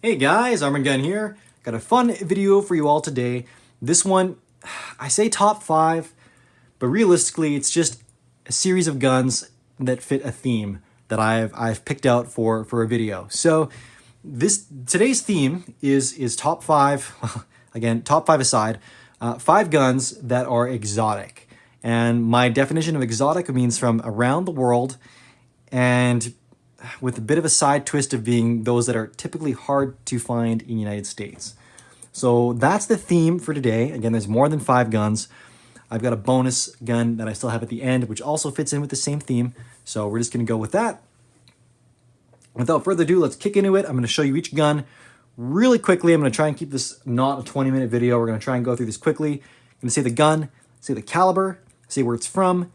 Hey guys, Arm&Gun here. Got a fun video for you all today. This one, I say top 5, but realistically it's just a series of guns that fit a theme that I've picked out for a video. So today's theme is top 5, again, top 5 aside, 5 guns that are exotic. And my definition of exotic means from around the world, and with a bit of a side twist of being those that are typically hard to find in the United States. So that's the theme for today. Again, there's more than 5 guns. I've got a bonus gun that I still have at the end, which also fits in with the same theme. So we're just gonna go with that. Without further ado, let's kick into it. I'm gonna show you each gun really quickly. I'm gonna try and keep this not a 20-minute video. We're gonna try and go through this quickly. I'm gonna say the gun, say the caliber, say where it's from,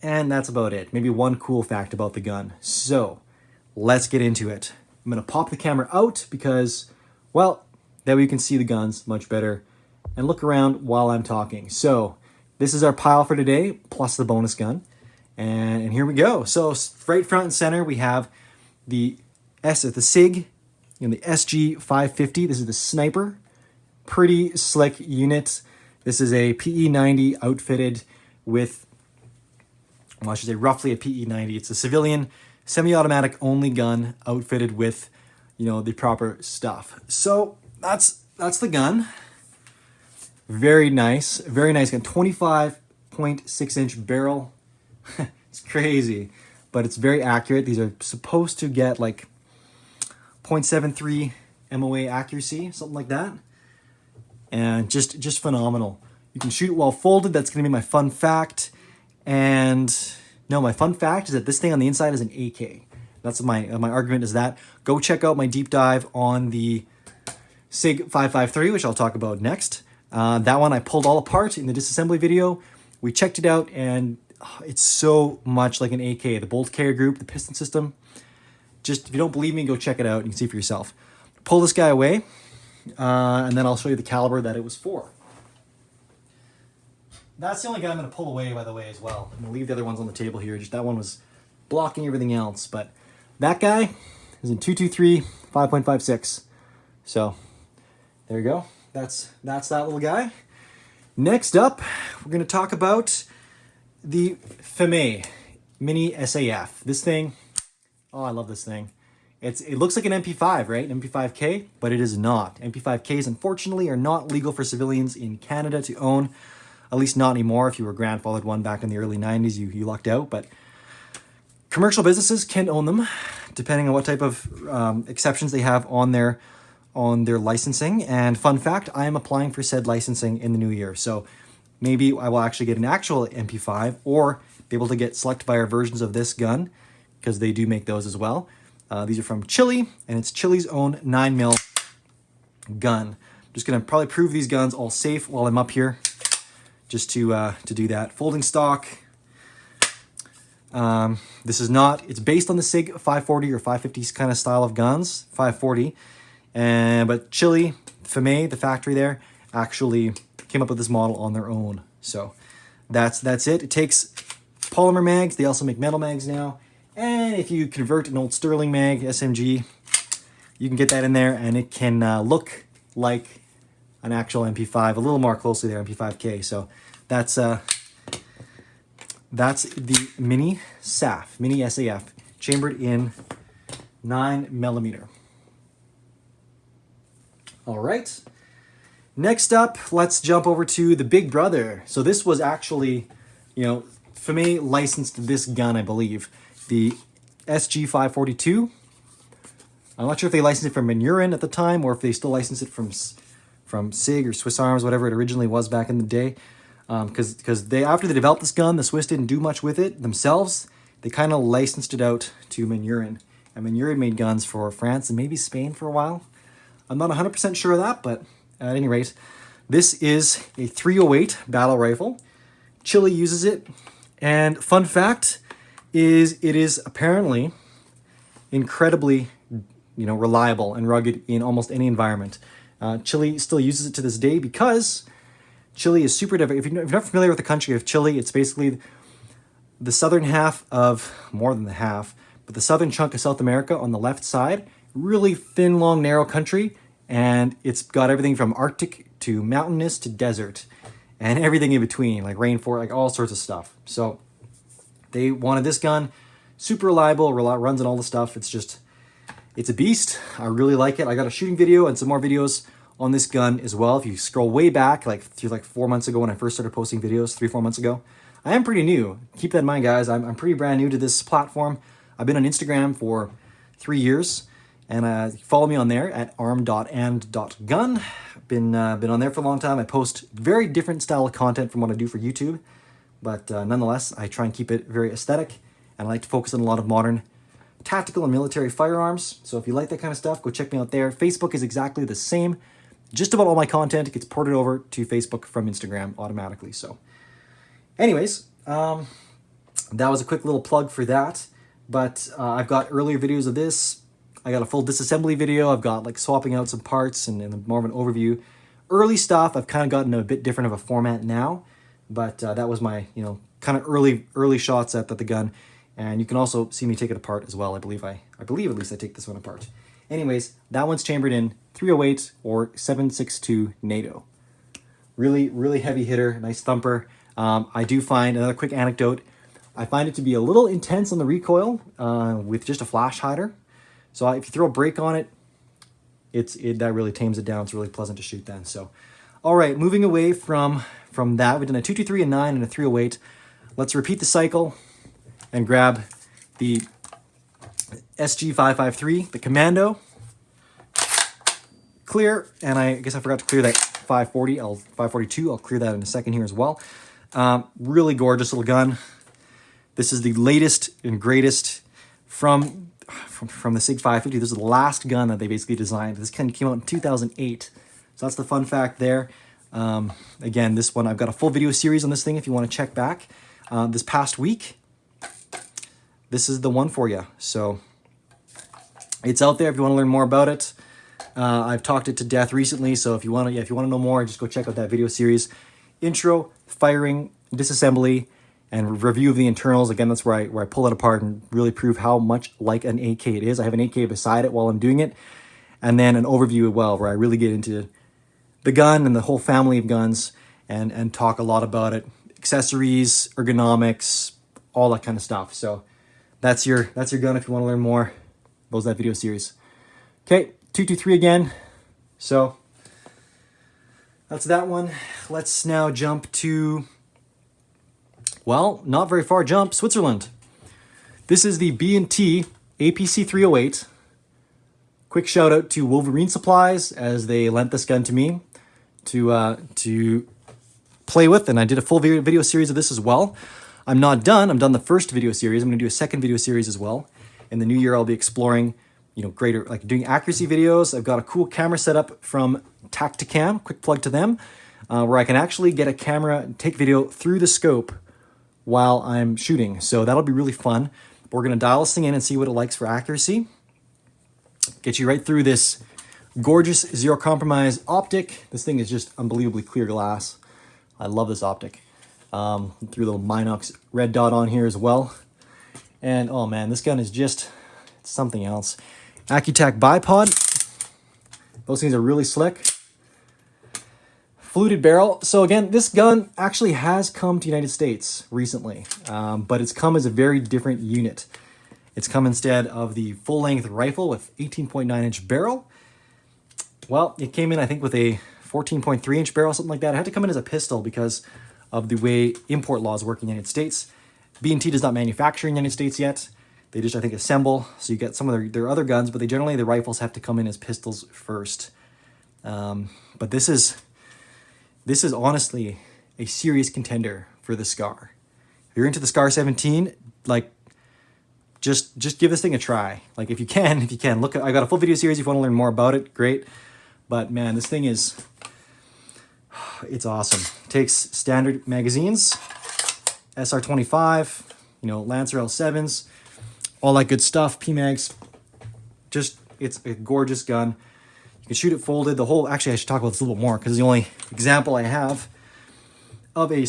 and that's about it. Maybe one cool fact about the gun. So let's get into it. I'm gonna pop the camera out because, well, that way you can see the guns much better and look around while I'm talking. So this is our pile for today, plus the bonus gun. And here we go. So right front and center, we have the Sig, the SG550. This is the sniper. Pretty slick unit. This is a PE90 outfitted with, well, I should say roughly a PE90. It's a civilian semi-automatic only gun outfitted with, the proper stuff. So that's the gun. Very nice gun. 25.6-inch barrel. It's crazy, but it's very accurate. These are supposed to get like 0.73 MOA accuracy, something like that. And just phenomenal. You can shoot it while folded. That's gonna be my fun fact. And no, my fun fact is that this thing on the inside is an AK. That's my argument is that. Go check out my deep dive on the Sig 553, which I'll talk about next. That one I pulled all apart in the disassembly video. We checked it out, and it's so much like an AK. The bolt carrier group, the piston system. Just, if you don't believe me, go check it out. You can see for yourself. Pull this guy away, and then I'll show you the caliber that it was for. That's the only guy I'm going to pull away, by the way, as well. I'm going to leave the other ones on the table here. Just that one was blocking everything else. But that guy is in 223 5.56. So there you go. That's that little guy. Next up, we're going to talk about the SAFF Mini SAF. This thing, oh, I love this thing. It looks like an MP5, right? An MP5K, but it is not. MP5Ks, unfortunately, are not legal for civilians in Canada to own. At least not anymore. If you were grandfathered one back in the early 90s, you lucked out. But commercial businesses can own them, depending on what type of exceptions they have on their licensing. And fun fact, I am applying for said licensing in the new year. So maybe I will actually get an actual MP5 or be able to get select buyer versions of this gun, because they do make those as well. These are from Chile, and it's Chile's own 9mm gun. I'm just gonna probably prove these guns all safe while I'm up here, just to do that. Folding stock. This is not, it's based on the Sig 540 or 550 kind of style of guns, 540. But Chile, SAFF, the factory there, actually came up with this model on their own. So that's it. It takes polymer mags. They also make metal mags now. And if you convert an old Sterling mag, SMG, you can get that in there, and it can look like an actual MP5, a little more closely there, MP5K. So that's the Mini SAF, Mini SAF, chambered in 9mm. All right. Next up, let's jump over to the big brother. So this was actually, SAFF licensed this gun, I believe, the SG542. I'm not sure if they licensed it from Maneurin at the time, or if they still licensed it from Sig or Swiss Arms, whatever it originally was back in the day. Because after they developed this gun, the Swiss didn't do much with it themselves. They kind of licensed it out to Maneurin. And Maneurin made guns for France and maybe Spain for a while. I'm not 100% sure of that, but at any rate, this is a 308 battle rifle. Chile uses it. And fun fact is it is apparently incredibly, reliable and rugged in almost any environment. Chile still uses it to this day because Chile is super different. If you're not familiar with the country of Chile, it's basically the southern half of, more than the half, but the southern chunk of South America on the left side really thin, long, narrow country, and it's got everything from Arctic to mountainous to desert, and everything in between, like rainforest, like all sorts of stuff. So they wanted this gun, super reliable, runs on all the stuff. It's a beast. I really like it. I got a shooting video and some more videos on this gun as well. If you scroll way back, like through like 4 months ago when I first started posting videos, 3-4 months ago, I am pretty new. Keep that in mind, guys. I'm pretty brand new to this platform. I've been on Instagram for 3 years, and follow me on there at arm.and.gun. Been on there for a long time. I post very different style of content from what I do for YouTube, but nonetheless, I try and keep it very aesthetic, and I like to focus on a lot of modern tactical and military firearms. So if you like that kind of stuff, go check me out there. Facebook is exactly the same. Just about all my content gets ported over to Facebook from Instagram automatically. So anyways, that was a quick little plug for that. But I've got earlier videos of this. I got a full disassembly video. I've got like swapping out some parts and more of an overview. Early stuff, I've kind of gotten a bit different of a format now. But that was my, kind of early shots at the gun. And you can also see me take it apart as well. I believe at least I take this one apart. Anyways, that one's chambered in 308 or 7.62 NATO. Really, really heavy hitter, nice thumper. I do find, another quick anecdote, I find it to be a little intense on the recoil with just a flash hider. So if you throw a brake on it, that really tames it down. It's really pleasant to shoot then. So, all right, moving away from that, we've done a 223, a 9, and a 308. Let's repeat the cycle and grab the SG553, the Commando. Clear, and I guess I forgot to clear that 542. I'll clear that in a second here as well. Really gorgeous little gun. This is the latest and greatest from the Sig 550. This is the last gun that they basically designed. This gun came out in 2008. So that's the fun fact there. Again, this one, I've got a full video series on this thing if you want to check back. This past week, this is the one for you. So it's out there if you want to learn more about it. I've talked it to death recently, so if you want to know more, just go check out that video series. Intro, firing, disassembly, and review of the internals. Again, that's where I pull it apart and really prove how much like an AK it is. I have an AK beside it while I'm doing it. And then an overview as well, where I really get into the gun and the whole family of guns and talk a lot about it. Accessories, ergonomics, all that kind of stuff. So that's your gun if you want to learn more. That was that video series. Okay, 223 again. So that's that one. Let's now jump to, well, not very far jump, Switzerland. This is the B&T APC 308. Quick shout out to Wolverine Supplies as they lent this gun to me to play with, and I did a full video series of this as well. I'm not done. I'm done the first video series. I'm going to do a second video series as well. In the new year, I'll be exploring, greater, like doing accuracy videos. I've got a cool camera setup from Tacticam, quick plug to them, where I can actually get a camera and take video through the scope while I'm shooting. So that'll be really fun. We're going to dial this thing in and see what it likes for accuracy. Get you right through this gorgeous zero compromise optic. This thing is just unbelievably clear glass. I love this optic. Threw a little Minox red dot on here as well. And oh man, this gun is just something else. Accutac bipod. Those things are really slick. Fluted barrel. So again, this gun actually has come to the United States recently, but it's come as a very different unit. It's come instead of the full-length rifle with 18.9-inch barrel. Well, it came in, I think, with a 14.3-inch barrel, something like that. It had to come in as a pistol because of the way import laws work in the United States. B&T does not manufacture in the United States yet. They just, I think, assemble. So you get some of their other guns, but the rifles have to come in as pistols first. But this is honestly a serious contender for the SCAR. If you're into the SCAR 17, like, just give this thing a try. Like, if you can. Look, I got a full video series if you want to learn more about it. Great. But man, this thing it's awesome. It takes standard magazines, SR25, Lancer L7s, all that good stuff, PMags. Just, it's a gorgeous gun. You can shoot it folded. Actually, I should talk about this a little more because the only example I have of a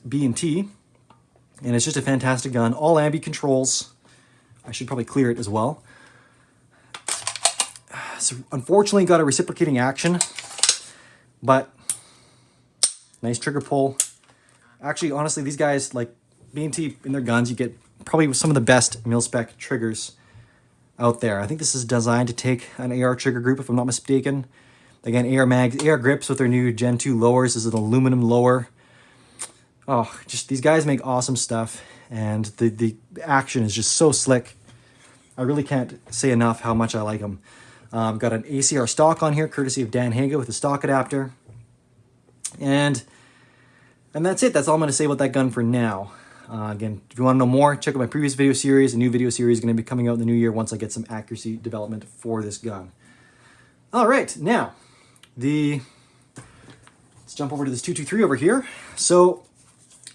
B&T, and it's just a fantastic gun. All ambi controls. I should probably clear it as well. So unfortunately got a reciprocating action, but nice trigger pull. Actually, honestly, these guys, like B&T in their guns, you get probably some of the best mil-spec triggers out there. I think this is designed to take an AR trigger group, if I'm not mistaken. Again, AR mags, AR grips with their new Gen 2 lowers. This is an aluminum lower. Oh, just these guys make awesome stuff, and the action is just so slick. I really can't say enough how much I like them. Got an ACR stock on here, courtesy of Dan Haga with a stock adapter. And that's it. That's all I'm going to say about that gun for now. Again, if you want to know more, check out my previous video series. A new video series is going to be coming out in the new year once I get some accuracy development for this gun. All right, now, let's jump over to this 223 over here. So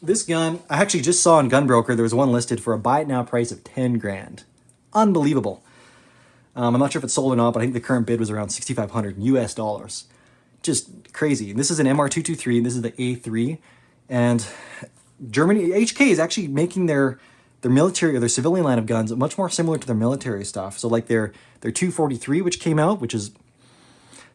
this gun, I actually just saw on Gunbroker, there was one listed for a buy it now price of 10 grand. Unbelievable. I'm not sure if it's sold or not, but I think the current bid was around $6,500 US dollars. Just crazy. And this is an MR223, and this is the A3. And Germany, HK is actually making their military or their civilian line of guns much more similar to their military stuff. So like their 243, which came out, which is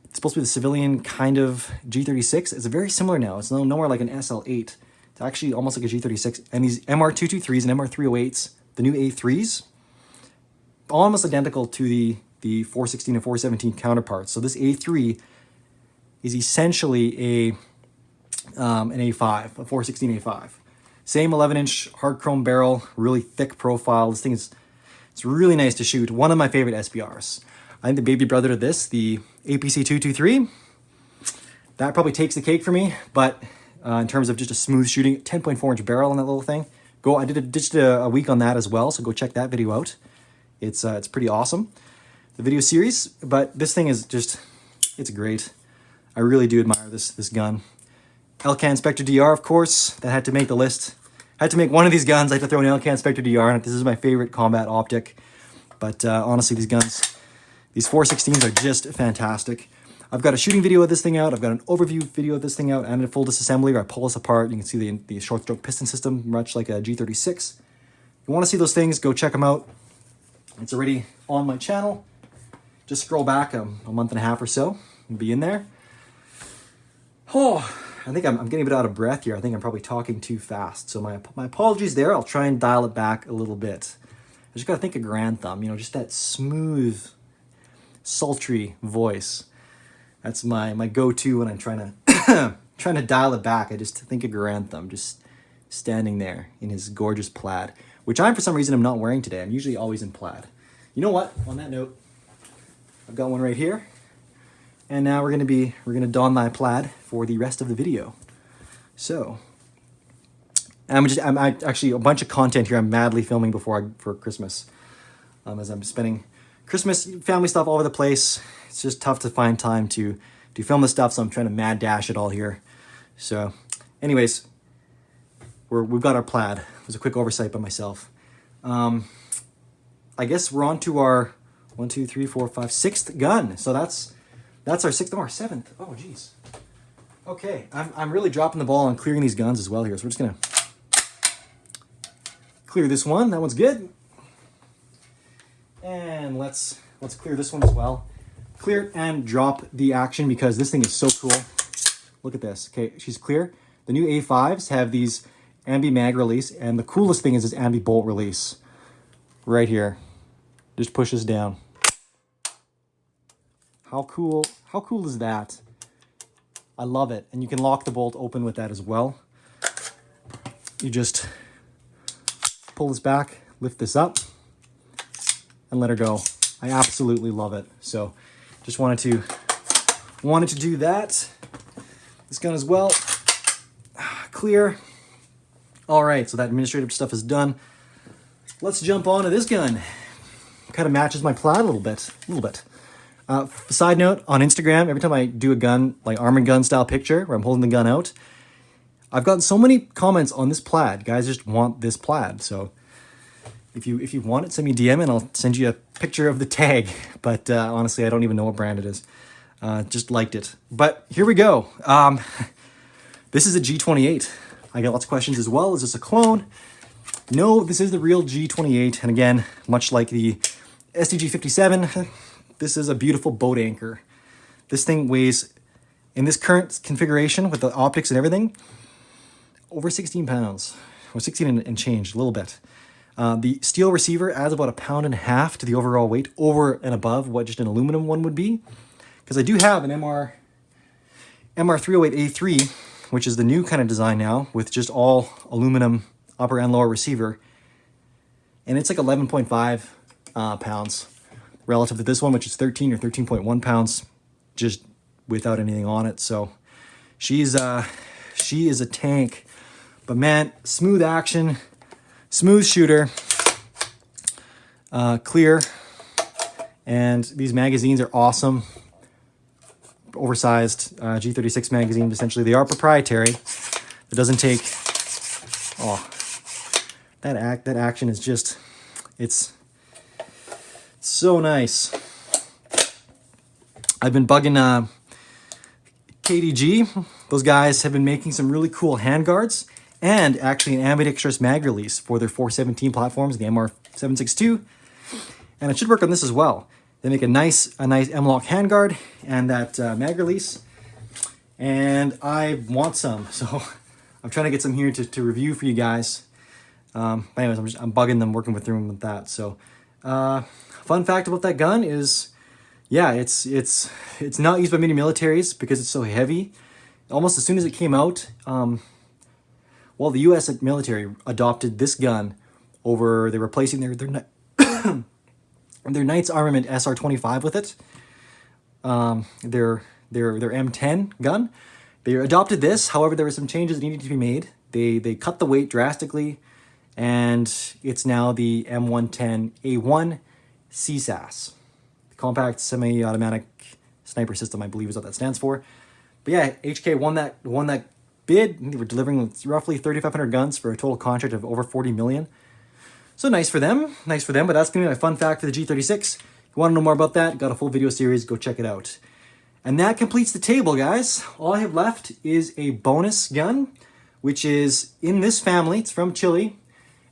it's supposed to be the civilian kind of G36. It's very similar now. It's no more like an SL8. It's actually almost like a G36. And these MR223s and MR308s, the new A3s, almost identical to the 416 and 417 counterparts. So this A3 is essentially an A5, a 416 A5. Same 11-inch hard chrome barrel, really thick profile. This thing it's really nice to shoot. One of my favorite SBRs. I think the baby brother to this, the APC 223, that probably takes the cake for me. But in terms of just a smooth shooting, 10.4-inch barrel on that little thing. I did a week on that as well, so go check that video out. It's pretty awesome, the video series. But this thing is just, it's great. I really do admire this gun. Elcan Spectre DR, of course, that had to make the list. Had to make one of these guns. I had to throw an Elcan Spectre DR in it. This is my favorite combat optic. But honestly, these guns, these 416s are just fantastic. I've got a shooting video of this thing out. I've got an overview video of this thing out and a full disassembly where I pull this apart. You can see the short stroke piston system, much like a G36. If you want to see those things, go check them out. It's already on my channel. Just scroll back a month and a half or so and be in there. Oh, I think I'm getting a bit out of breath here. I think I'm probably talking too fast. So my apologies there. I'll try and dial it back a little bit. I just got to think of Grand Thumb, just that smooth, sultry voice. That's my go-to when I'm trying to dial it back. I just think of Grand Thumb just standing there in his gorgeous plaid, which for some reason I'm not wearing today. I'm usually always in plaid. You know what? On that note, I've got one right here. And now we're gonna don my plaid for the rest of the video. So I'm actually a bunch of content here. I'm madly filming for Christmas, as I'm spending Christmas family stuff all over the place. It's just tough to find time to film this stuff, so I'm trying to mad dash it all here. So, anyways, we've got our plaid. It was a quick oversight by myself. I guess we're on to our 1, 2, 3, 4, 5, 6th gun. So that's our 6th, or 7th. Oh, geez. Okay, I'm really dropping the ball on clearing these guns as well here. So we're just gonna clear this one. That one's good. And let's clear this one as well. Clear and drop the action because this thing is so cool. Look at this. Okay, she's clear. The new A5s have these ambi mag release, and the coolest thing is this ambi bolt release right here. Just pushes down. How cool is that? I love it. And you can lock the bolt open with that as well. You just pull this back, lift this up, and let her go. I absolutely love it. So just wanted to do that. This gun as well. Clear. All right, so that administrative stuff is done. Let's jump on to this gun. Kind of matches my plaid a little bit. Side note, on Instagram, every time I do a gun, like Arm&Gun style picture, where I'm holding the gun out, I've gotten so many comments on this plaid. Guys just want this plaid. So if you want it, send me a DM and I'll send you a picture of the tag. But honestly, I don't even know what brand it is. Just liked it. But here we go. This is a G28. I get lots of questions as well. Is this a clone? No, this is the real G28. And again, much like the STG57, this is a beautiful boat anchor. This thing weighs, in this current configuration with the optics and everything, over 16 pounds, or 16 and change, a little bit. The steel receiver adds about 1.5 pounds to the overall weight, over and above what just an aluminum one would be. Because I do have an MR308A3, which is the new kind of design now, with just all aluminum upper and lower receiver. And it's like 11.5 pounds relative to this one, which is 13 or 13.1 pounds, just without anything on it. So she is a tank. But man, smooth action, smooth shooter, clear, and these magazines are awesome. Oversized G36 magazine, essentially. They are proprietary. It doesn't take, oh, that action is just, it's so nice. I've been bugging KDG. Those guys have been making some really cool handguards and actually an ambidextrous mag release for their 417 platforms, the MR762. And it should work on this as well. They make a nice M-LOK handguard and that mag release. And I want some, so I'm trying to get some here to review for you guys. But anyways, I'm bugging them, working with them with that. So, fun fact about that gun is, yeah, it's not used by many militaries because it's so heavy. Almost as soon as it came out, well, the U.S. military adopted this gun over. They're replacing their Knight's Armament SR25 with it. Their M10 gun. They adopted this. However, there were some changes that needed to be made. They cut the weight drastically, and it's now the M110A1 CSAS, Compact Semi-Automatic Sniper System, I believe is what that stands for. But yeah, HK won that bid. They were delivering roughly 3,500 guns for a total contract of over 40 million. So nice for them, but that's going to be my fun fact for the G36. If you want to know more about that, got a full video series, go check it out. And that completes the table, guys. All I have left is a bonus gun, which is in this family. It's from Chile.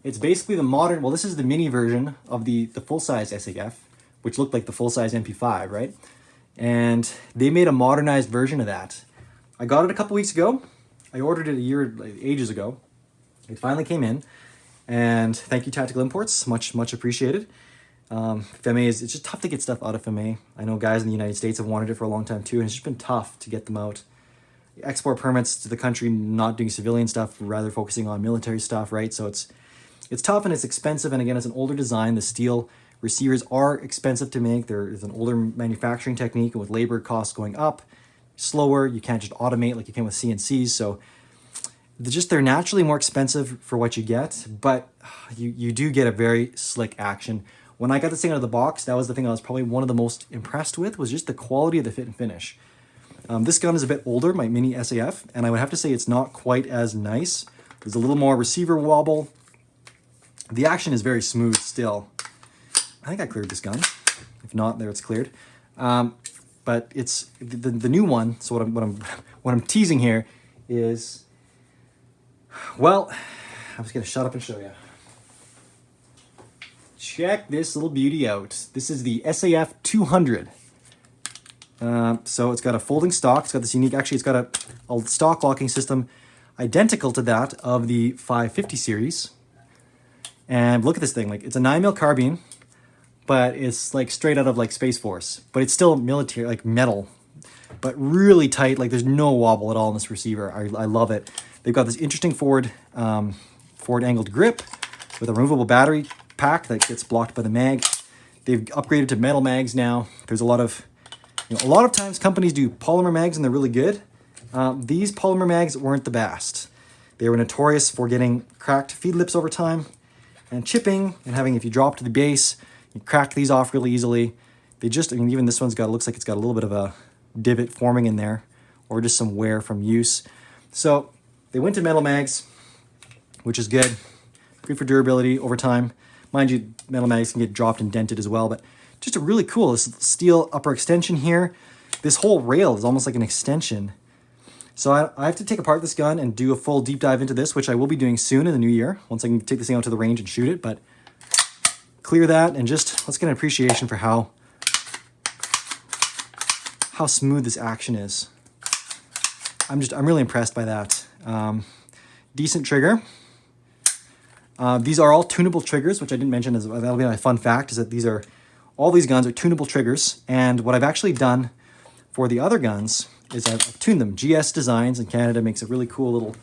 It's basically the modern, well, this is the mini version of the full-size SAF, which looked like the full-size MP5, right? And they made a modernized version of that. I got it a couple weeks ago. I ordered it ages ago. It finally came in. And thank you, Tactical Imports. Much appreciated. FMA it's just tough to get stuff out of FMA. I know guys in the United States have wanted it for a long time too, and it's just been tough to get them out. Export permits to the country, not doing civilian stuff, rather focusing on military stuff, right? So it's tough and it's expensive. And again, it's an older design. The steel receivers are expensive to make. There is an older manufacturing technique, and with labor costs going up, slower. You can't just automate like you can with CNCs. So they're naturally more expensive for what you get, but you do get a very slick action. When I got this thing out of the box, that was the thing I was probably one of the most impressed with, was just the quality of the fit and finish. This gun is a bit older, my Mini SAF, and I would have to say it's not quite as nice. There's a little more receiver wobble. The action is very smooth still. I think I cleared this gun. If not, there it's cleared. But it's the new one. So what I'm teasing here is, well, I'm just gonna shut up and show you. Check this little beauty out. This is the SAF 200. So it's got a folding stock. It's got this unique, actually it's got a stock locking system identical to that of the 550 series. And look at this thing, like it's a 9mm carbine, but it's like straight out of like Space Force, but it's still military, like metal, but really tight. Like there's no wobble at all in this receiver. I love it. They've got this interesting forward angled grip with a removable battery pack that gets blocked by the mag. They've upgraded to metal mags now. There's a lot of times companies do polymer mags and they're really good. These polymer mags weren't the best. They were notorious for getting cracked feed lips over time and chipping, and having, if you drop to the base, you crack these off really easily. Even this one's looks like it's got a little bit of a divot forming in there, or just some wear from use. So they went to metal mags, which is good for durability over time. Mind you, metal mags can get dropped and dented as well, but just a really cool steel upper extension here. This whole rail is almost like an extension. So I have to take apart this gun and do a full deep dive into this, which I will be doing soon in the new year, once I can take this thing out to the range and shoot it. But clear that and just let's get an appreciation for how how smooth this action is. I'm really impressed by that. Decent trigger. These are all tunable triggers, which I didn't mention. That'll be my fun fact, is that all these guns are tunable triggers. And what I've actually done for the other guns is I've tuned them. GS Designs in Canada makes a really cool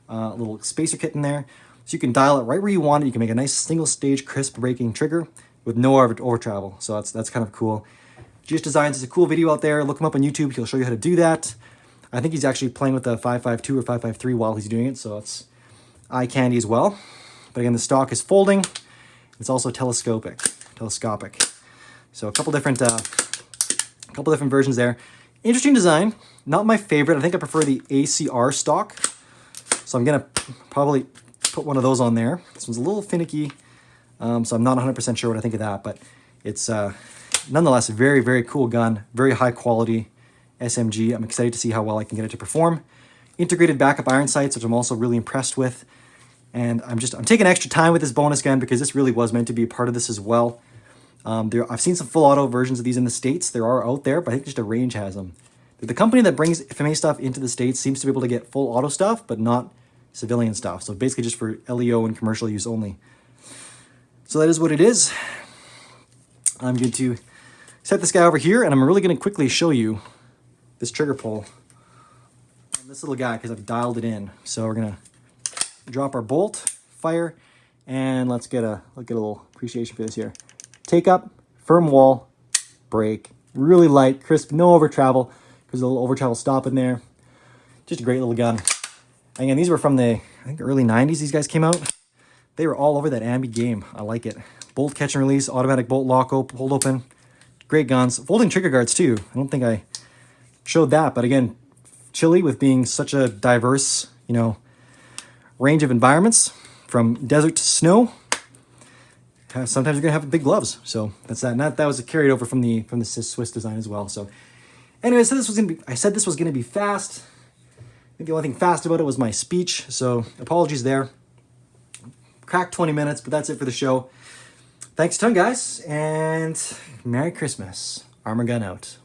little spacer kit in there. So you can dial it right where you want it. You can make a nice single stage crisp braking trigger with no over travel. So that's kind of cool. GS Designs is a cool video out there. Look him up on YouTube. He'll show you how to do that. I think he's actually playing with the 5.52 or 5.53 while he's doing it. So it's eye candy as well. But again, the stock is folding. It's also telescopic. So a couple different versions there. Interesting design. Not my favorite. I think I prefer the ACR stock. So I'm going to probably put one of those on there. This one's a little finicky. So I'm not 100% sure what I think of that. But it's nonetheless a very, very cool gun. Very high quality SMG. I'm excited to see how well I can get it to perform. Integrated backup iron sights, which I'm also really impressed with. And I'm taking extra time with this bonus gun because this really was meant to be a part of this as well. I've seen some full auto versions of these in the States. There are out there, but I think just a range has them. The company that brings FMA stuff into the States seems to be able to get full auto stuff, but not civilian stuff. So basically just for LEO and commercial use only. So that is what it is. I'm going to set this guy over here, and I'm really going to quickly show you this trigger pull on this little guy because I've dialed it in. So we're going to drop our bolt, fire, and let's get a little appreciation for this here. Take up, firm wall, brake, really light, crisp, no over travel because a little over travel stop in there. Just a great little gun. Again, these were from the, I think, early 90s these guys came out. They were all over that ambi game. I like it. Bolt catch and release, automatic bolt lock, hold open. Great guns. Folding trigger guards too. I don't think I showed that, but again, Chile with being such a diverse, range of environments from desert to snow. Sometimes you're gonna have big gloves, so that's that. And that was a carried over from the Swiss design as well. So, anyway, I said this was gonna be fast. I think the only thing fast about it was my speech. So apologies there. Cracked 20 minutes, but that's it for the show. Thanks a ton, guys, and Merry Christmas. Arm&Gun out.